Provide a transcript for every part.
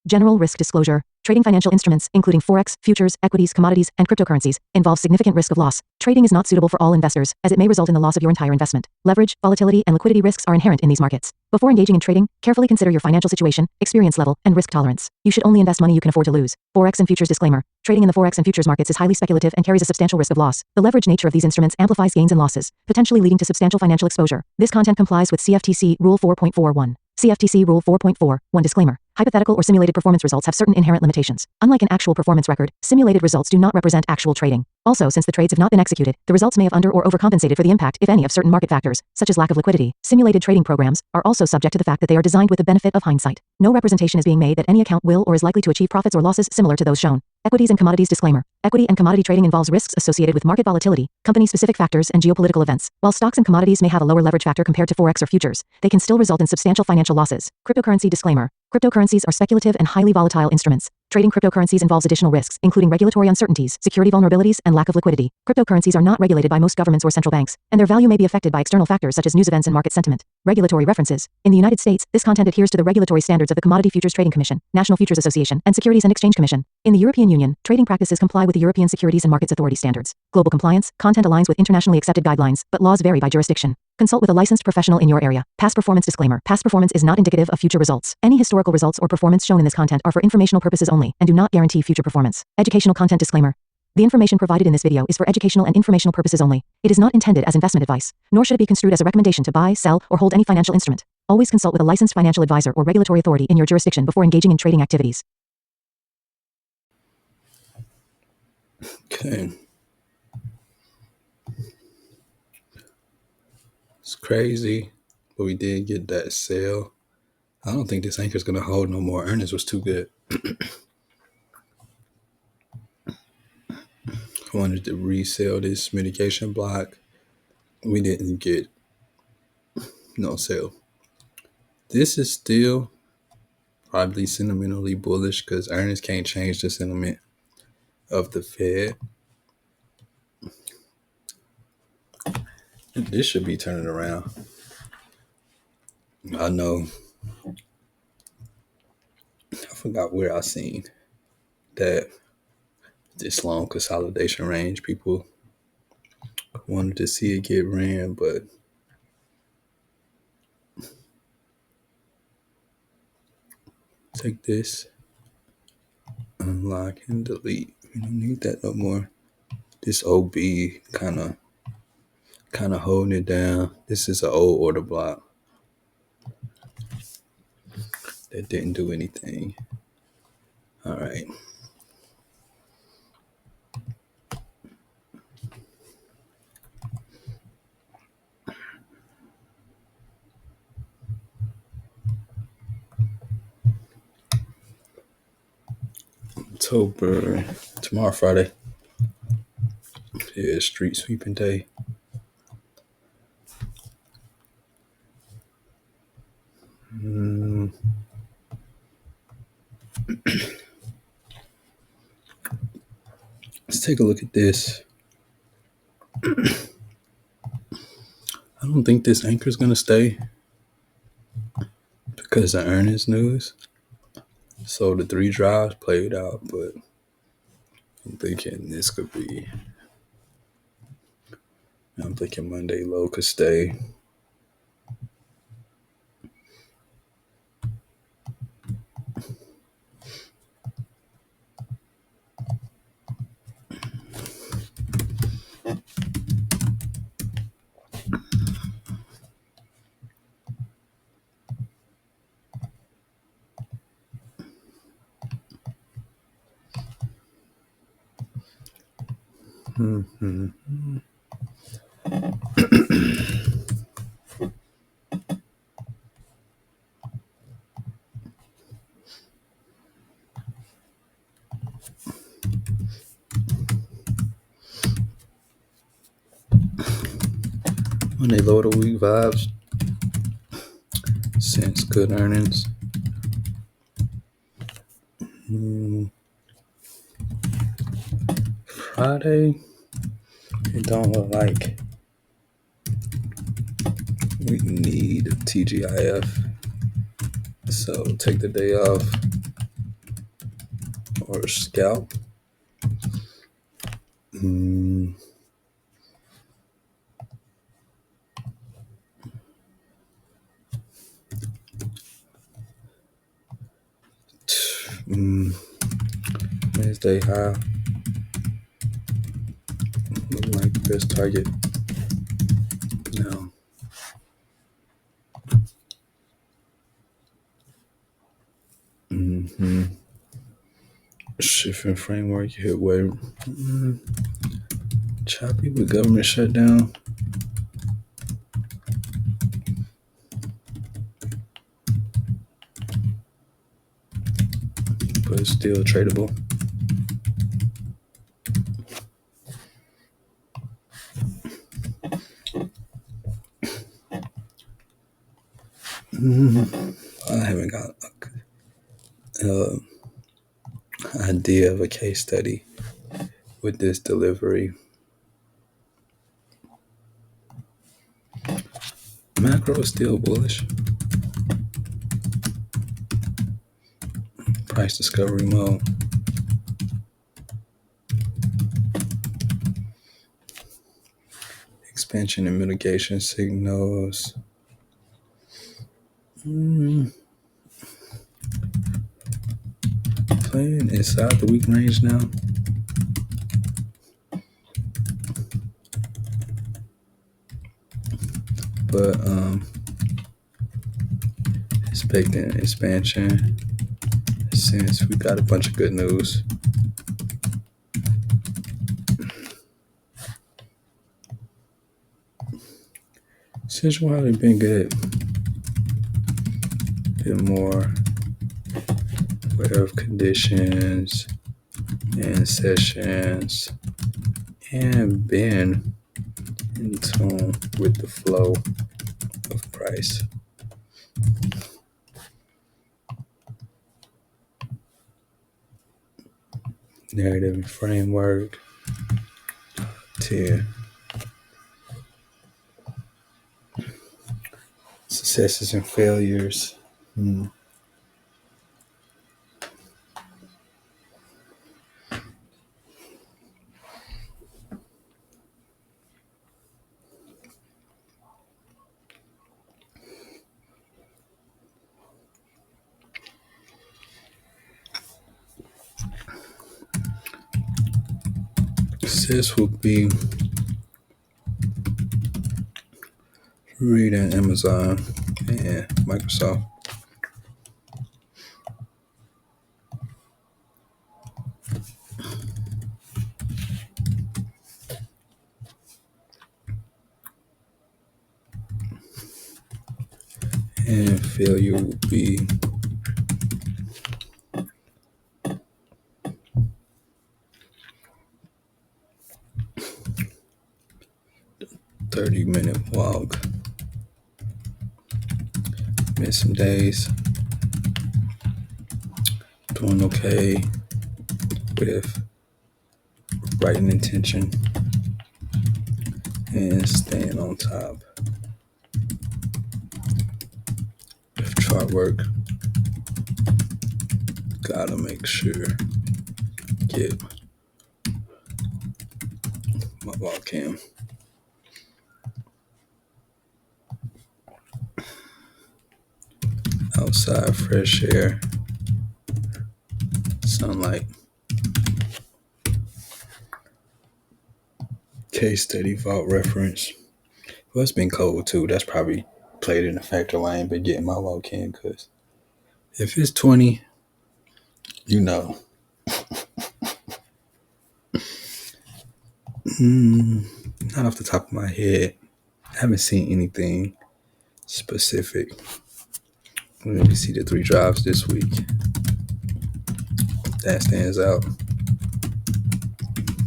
General risk disclosure. Trading financial instruments, including forex, futures, equities, commodities, and cryptocurrencies, involves significant risk of loss. Trading is not suitable for all investors, as it may result in the loss of your entire investment. Leverage, volatility, and liquidity risks are inherent in these markets. Before engaging in trading, carefully consider your financial situation, experience level, and risk tolerance. You should only invest money you can afford to lose. Forex and futures disclaimer. Trading in the forex and futures markets is highly speculative and carries a substantial risk of loss. The leverage nature of these instruments amplifies gains and losses, potentially leading to substantial financial exposure. This content complies with CFTC Rule 4.41. CFTC Rule 4.41 disclaimer. Hypothetical or simulated performance results have certain inherent limitations. Unlike an actual performance record, simulated results do not represent actual trading. Also, since the trades have not been executed, the results may have under or overcompensated for the impact, if any, of certain market factors, such as lack of liquidity. Simulated trading programs are also subject to the fact that they are designed with the benefit of hindsight. No representation is being made that any account will or is likely to achieve profits or losses similar to those shown. Equities and commodities disclaimer. Equity and commodity trading involves risks associated with market volatility, company-specific factors, and geopolitical events. While stocks and commodities may have a lower leverage factor compared to forex or futures, they can still result in substantial financial losses. Cryptocurrency disclaimer. Cryptocurrencies are speculative and highly volatile instruments. Trading cryptocurrencies involves additional risks, including regulatory uncertainties, security vulnerabilities, and lack of liquidity. Cryptocurrencies are not regulated by most governments or central banks, and their value may be affected by external factors such as news events and market sentiment. Regulatory references. In the United States, this content adheres to the regulatory standards of the Commodity Futures Trading Commission, National Futures Association, and Securities and Exchange Commission. In the European Union, trading practices comply with the European Securities and Markets Authority standards. Global compliance, content aligns with internationally accepted guidelines, but laws vary by jurisdiction. Consult with a licensed professional in your area. Past performance disclaimer. Past performance is not indicative of future results. Any historical results or performance shown in this content are for informational purposes only and do not guarantee future performance. Educational content disclaimer. The information provided in this video is for educational and informational purposes only. It is not intended as investment advice, nor should it be construed as a recommendation to buy, sell, or hold any financial instrument. Always consult with a licensed financial advisor or regulatory authority in your jurisdiction before engaging in trading activities. Okay. It's crazy, but we did get that sale. I don't think this anchor is going to hold no more. Earnings was too good. I wanted to resell this mitigation block. We didn't get no sale. This is still probably sentimentally bullish because earnings can't change the sentiment of the Fed. This should be turning around. I know. I forgot where I seen that this long consolidation range. People wanted to see it get ran, but take this, unlock and delete. We don't need that no more. This OB kind of holding it down. This is an old order block that didn't do anything. All right. October, tomorrow, Friday. Yeah, street sweeping day. Let's take a look at this. I don't think this anchor is going to stay because of earnings news. So the 3 drives played out, but I'm thinking this could be. I'm thinking Monday low could stay. Monday low of the week vibes. Since good earnings. Friday, it don't look like we need a TGIF. So take the day off. or scalp. Mm, mm, Wednesday high. Look like the best target. No. Mm-hmm. Shifting framework hit way choppy with government shutdown, but it's still tradable. I haven't got an idea of a case study with this delivery. Macro is still bullish. Price discovery mode. Expansion and mitigation signals. Playing inside the weak range now. But expecting expansion since we got a bunch of good news. Central Valley been good. Bit more aware of conditions and sessions and been in tune with the flow of price. Narrative framework 10. Successes and failures. Success will be reading Amazon and Microsoft. And failure will be 30-minute walk. Missed some days. Doing okay with writing intention and staying on top. If chart work, gotta make sure get my wall cam. Outside, fresh air, sunlight. Case study vault reference. Well, it's been cold too. That's probably played in a factor. I ain't been getting my wall cam because if it's 20, you know. Not off the top of my head. I haven't seen anything specific. Let me see the 3 drives this week. That stands out.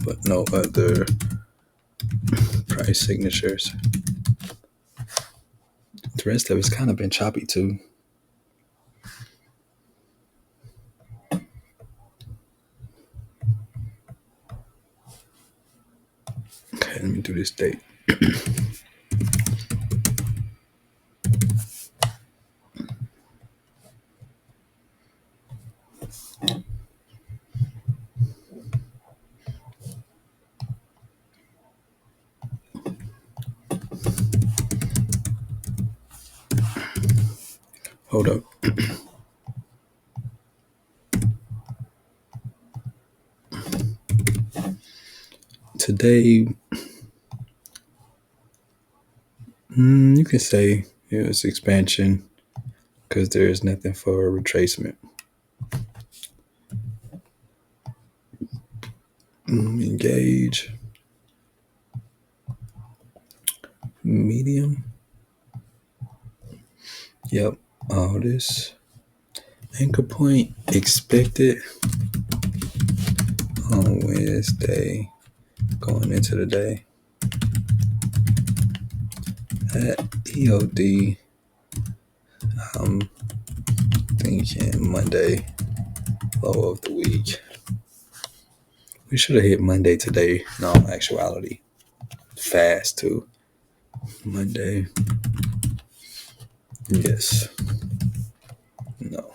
But no other price signatures. The rest of it's kind of been choppy too. Okay, let me do this date. Hold up. Today, you can say it was expansion because there is nothing for retracement. Engage. Medium. Yep. All this. Anchor point expected on Wednesday going into the day. At EOD, I'm thinking Monday, low of the week. We should have hit Monday today. No, actuality. Fast too. Monday. Yes. No.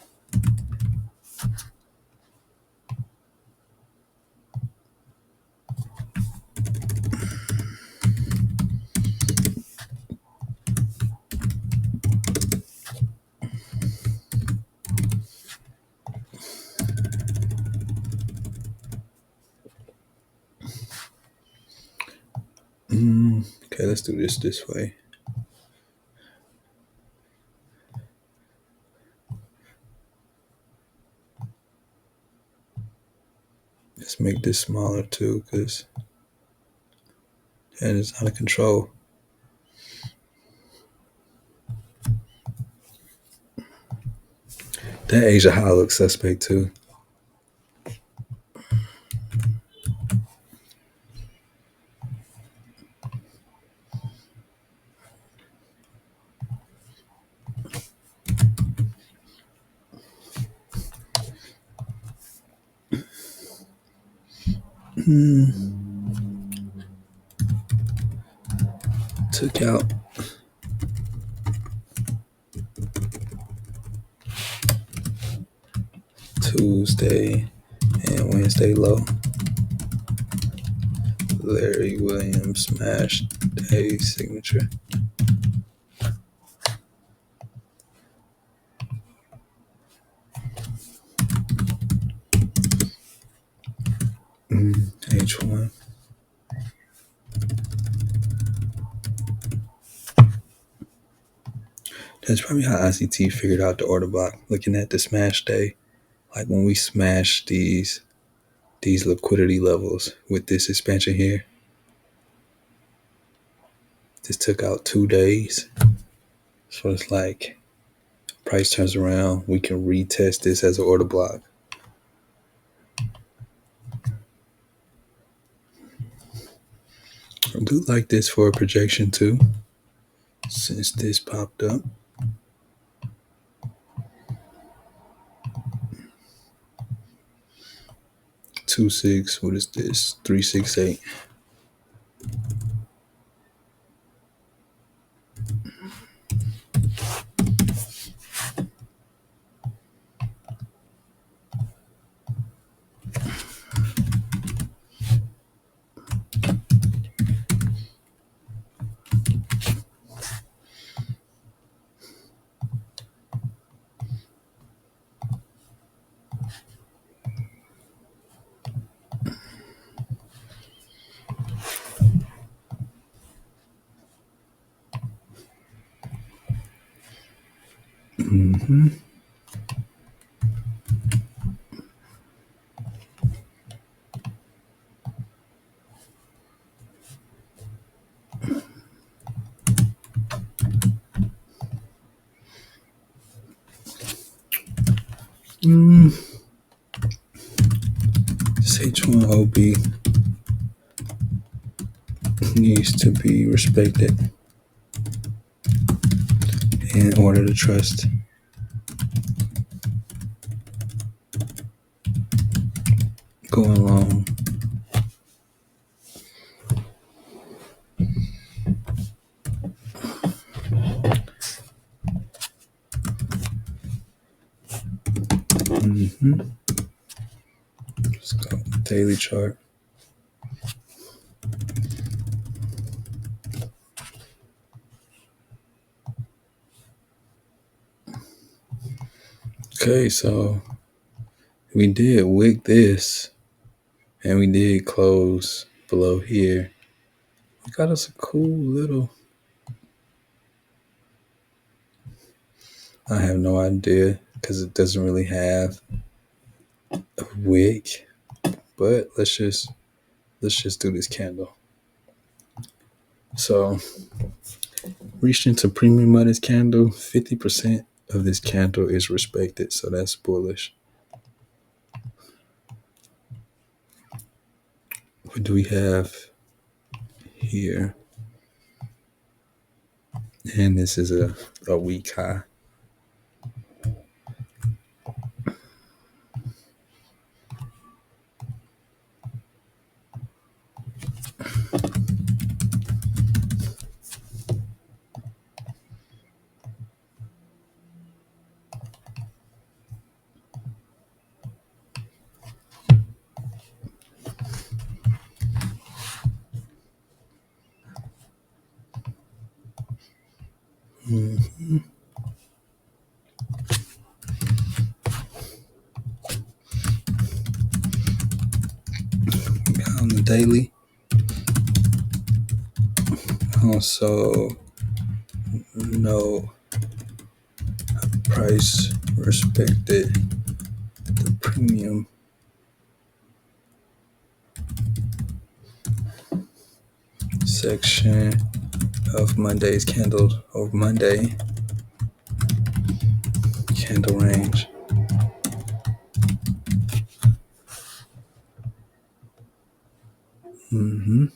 Okay, let's do this way. Let's make this smaller too, because that is out of control. That Asia high looks suspect too. Took out Tuesday and Wednesday low. Larry Williams smashed a signature. H1. That's probably how ICT figured out the order block. Looking at the smash day, like when we smash these liquidity levels with this expansion here, this took out 2 days. So it's like price turns around, we can retest this as an order block. I do like this for a projection too, since this popped up. 2-6, what is this? 368. This H1OB needs to be respected in order to trust. Going long. Let's go daily chart. Okay, so we did wick this, and we did close below here. We got us a cool little. I have no idea because it doesn't really have a wick. But let's just do this candle. So reached into premium of this candle. 50% of this candle is respected, so that's bullish. What do we have here? And this is a weak high. Mm-hmm. On the daily. Also, no price respected the premium section of Monday's candle of Monday candle range. Mm-hmm.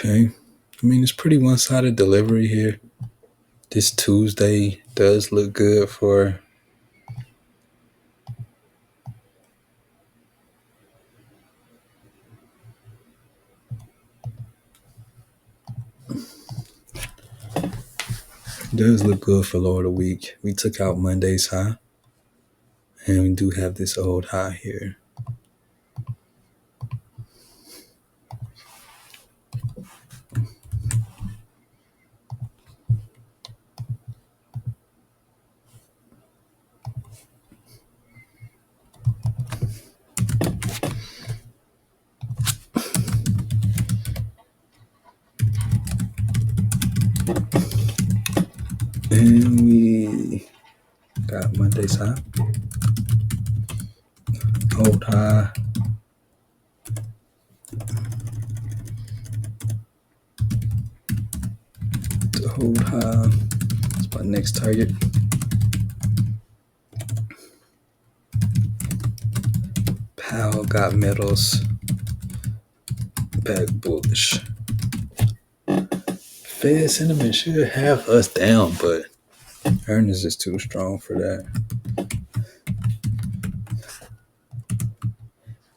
Okay. I mean, it's pretty one-sided delivery here. This Tuesday does look good for lower of the week. We took out Monday's high, and we do have this old high here. And we got Monday's high, old high, the old high. That's my next target. Powell got metals back bullish. Fed sentiment should have us down, but earnings is too strong for that.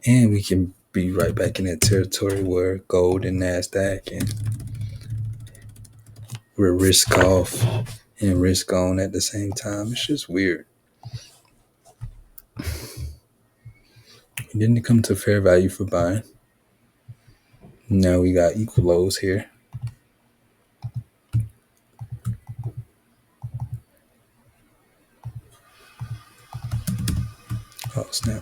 And we can be right back in that territory where gold and NASDAQ and we're risk off and risk on at the same time. It's just weird. We didn't come to fair value for buying. Now we got equal lows here. Oh, snap.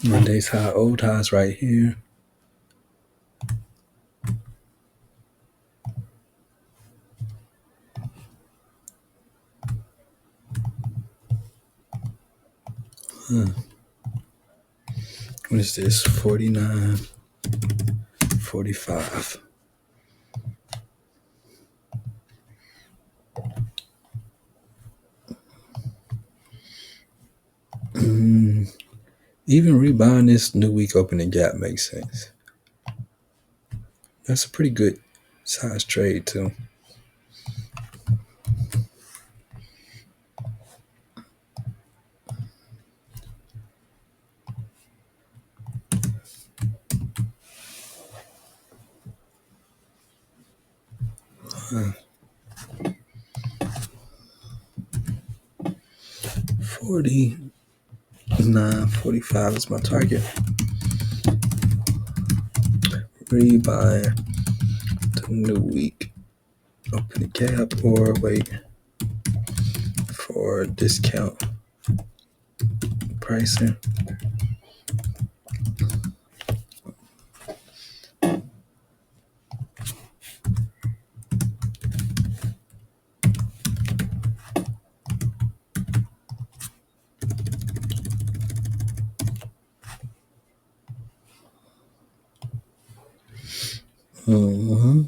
Monday's high, old highs right here. What is this? 49, 45. Even rebuying this new week opening gap makes sense. That's a pretty good size trade too. Uh, 49.45 is my target. Rebuy the new week opening gap or wait for discount pricing. Mm-hmm.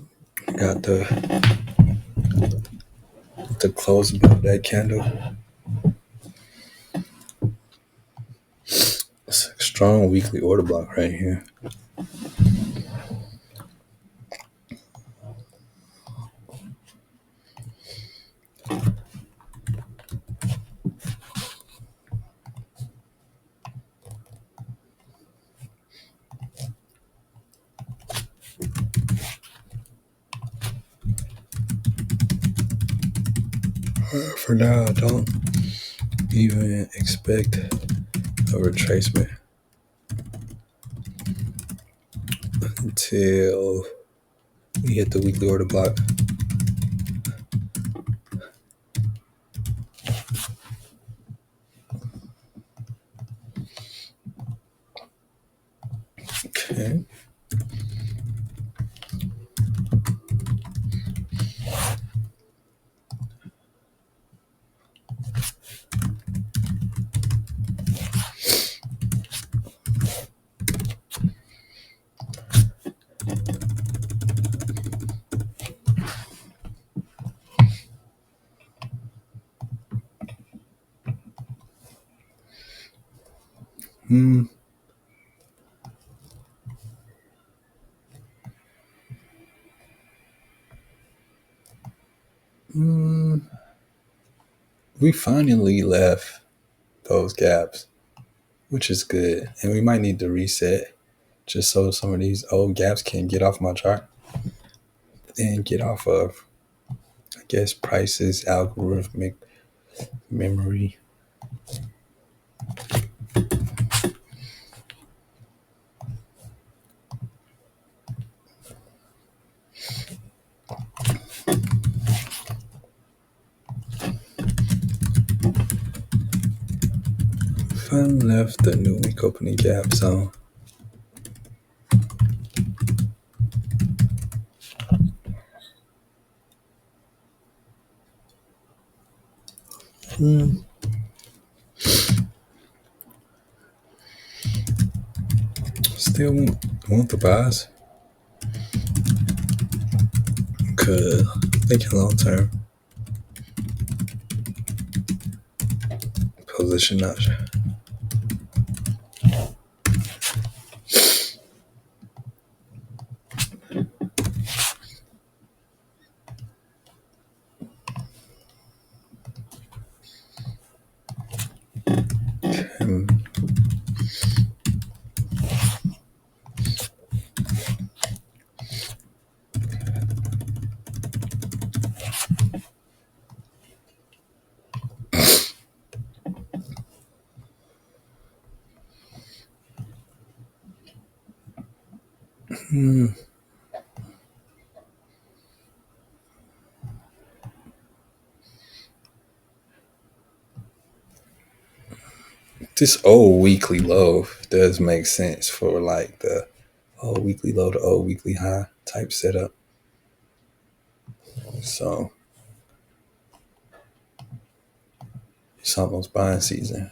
Got the close above that candle. It's a strong weekly order block right here. For now, I don't even expect a retracement until we hit the weekly order block. Okay. Hmm. We finally left those gaps, which is good. And we might need to reset just so some of these old gaps can get off my chart and get off of, I guess, prices, algorithmic memory. Finally left the new week opening gap zone. Still want the buys. Cause thinking long term. Position option. This old weekly low does make sense for like the old weekly low to old weekly high type setup. So it's almost buying season.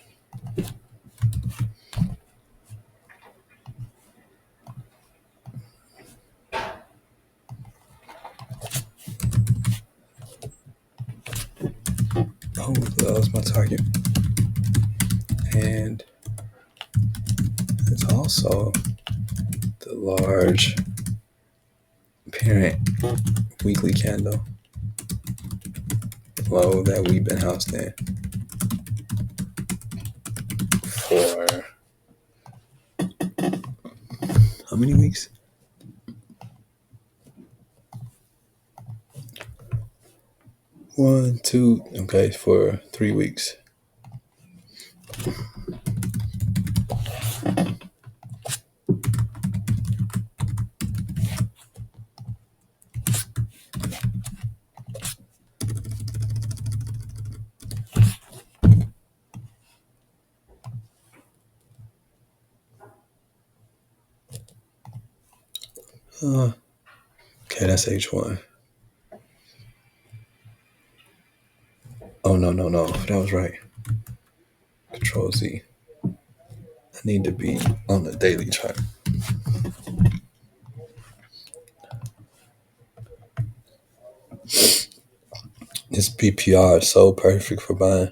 Oh, that was my target. And Also, the large parent weekly candle low that we've been housed in for how many weeks? 1, 2, okay, for 3 weeks. Okay, that's H1. Oh, no, that was right. Control Z. I need to be on the daily chart. This PPR is so perfect for buying.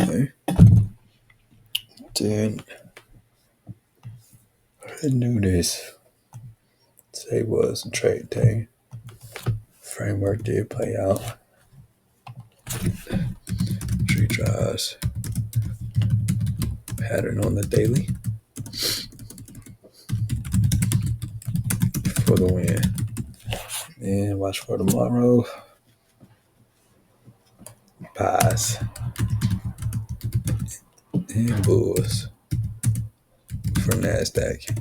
Okay. Then I knew this. Today was a trade day. Framework did play out. Tree drives. Pattern on the daily. For the win. And watch for tomorrow. Pies. And bulls. For NASDAQ.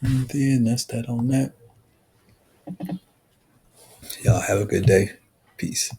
And then that's that on that. Y'all have a good day. Peace.